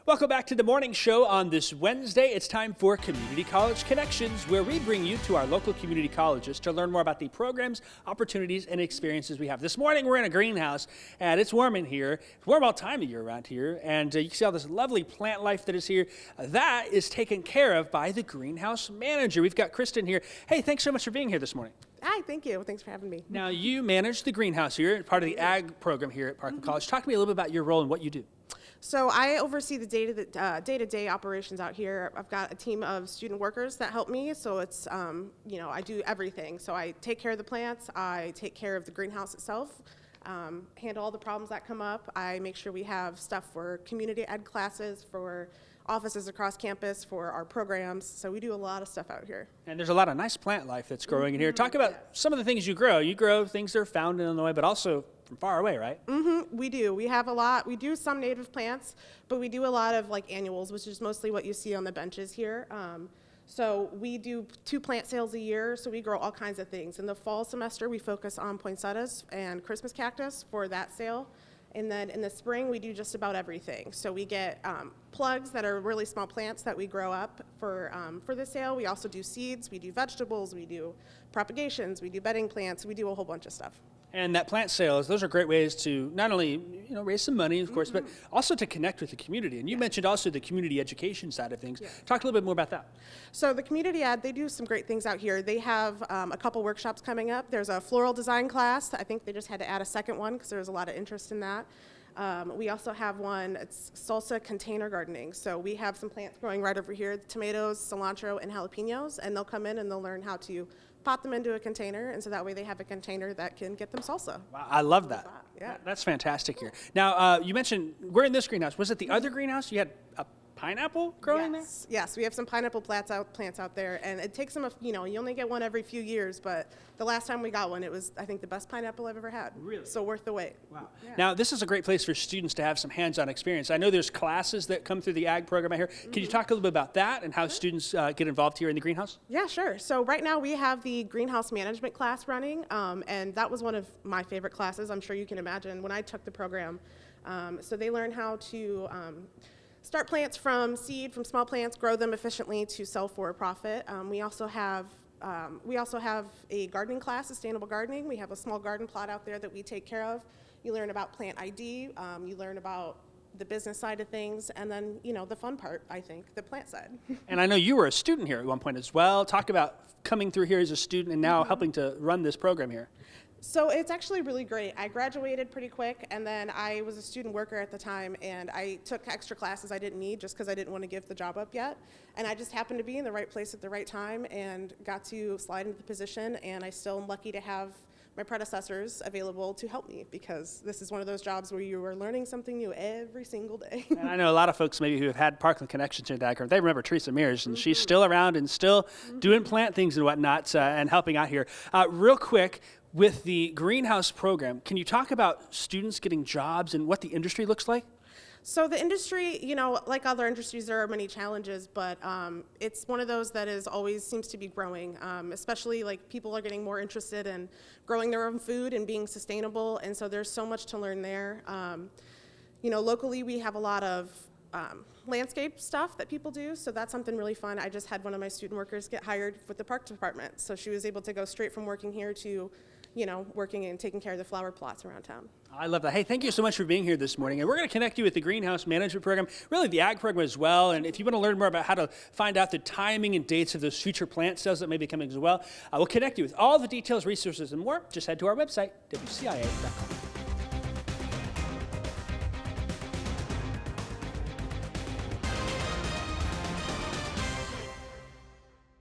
Welcome back to the morning show on this Wednesday. It's time for Community College Connections, where we bring you to our local community colleges to learn more about the programs, opportunities, and experiences we have. This morning, we're in a greenhouse, and it's warm in here. It's warm all time of year around here, and you can see all this lovely plant life that is here. That is taken care of by the greenhouse manager. We've got Kristen here. Hey, thanks so much for being here this morning. Hi, thank you. Thanks for having me. Now, you manage the greenhouse here, part of the ag program here at Parkland College. Talk to me a little bit about your role and what you do. So I oversee the day-to-day operations out here. I've got a team of student workers that help me. So it's, I do everything. So I take care of the plants. I take care of the greenhouse itself, handle all the problems that come up. I make sure we have stuff for community ed classes, for offices across campus, for our programs. So we do a lot of stuff out here. And there's a lot of nice plant life that's growing in here. Talk about some of the things you grow. You grow things that are found in Illinois, but also from far away, right? We do. We have a lot. We do some native plants, but we do a lot of like annuals, which is mostly what you see on the benches here. So we do 2 plant sales a year, so we grow all kinds of things. In the fall semester, we focus on poinsettias and Christmas cactus for that sale. And then in the spring, we do just about everything. So we get plugs that are really small plants that we grow up for the sale. We also do seeds, we do vegetables, we do propagations, we do bedding plants, we do a whole bunch of stuff. And that plant sales, those are great ways to not only raise some money, of course, but also to connect with the community. And you mentioned also the community education side of things. Talk a little bit more about that. So the community ed, they do some great things out here. They have a couple workshops coming up. There's a floral design class. I think they just had to add a second one because there was a lot of interest in that. We also have one, it's salsa container gardening. So we have some plants growing right over here, tomatoes, cilantro, and jalapenos, and they'll come in and they'll learn how to pot them into a container, and so that way they have a container that can get them salsa. Wow, I love that. Yeah. That's fantastic here. Now, you mentioned we're in this greenhouse. Was it the other greenhouse? You had a pineapple growing there? Yes, we have some pineapple plants out there, and it takes them, you only get one every few years, but the last time we got one, it was, I think, the best pineapple I've ever had. Really? So worth the wait. Wow. Yeah. Now, this is a great place for students to have some hands-on experience. I know there's classes that come through the ag program out here. Can you talk a little bit about that and how students get involved here in the greenhouse? Yeah, sure. So right now we have the greenhouse management class running, and that was one of my favorite classes, I'm sure you can imagine, when I took the program. So they learn how to start plants from seed, from small plants, grow them efficiently to sell for a profit. We also have a gardening class, sustainable gardening. We have a small garden plot out there that we take care of. You learn about plant ID, you learn about the business side of things, and then, the fun part, I think, the plant side. And I know you were a student here at one point as well. Talk about coming through here as a student and now helping to run this program here. So it's actually really great. I graduated pretty quick, and then I was a student worker at the time, and I took extra classes I didn't need just because I didn't want to give the job up yet. And I just happened to be in the right place at the right time and got to slide into the position, and I still am lucky to have my predecessors available to help me, because this is one of those jobs where you are learning something new every single day. And I know a lot of folks maybe who have had Parkland connections in that, they remember Teresa Mears, and she's still around and still doing plant things and whatnot and helping out here. Real quick, with the greenhouse program, can you talk about students getting jobs and what the industry looks like? So the industry, like other industries, there are many challenges, but it's one of those that always seems to be growing, especially like people are getting more interested in growing their own food and being sustainable, and so there's so much to learn there. Locally we have a lot of landscape stuff that people do, so that's something really fun. I just had one of my student workers get hired with the park department, so she was able to go straight from working here to working and taking care of the flower plots around town. I love that. Hey, thank you so much for being here this morning. And we're going to connect you with the greenhouse management program, really the ag program as well. And if you want to learn more about how to find out the timing and dates of those future plant sales that may be coming as well, we'll connect you with all the details, resources, and more. Just head to our website, WCIA.com.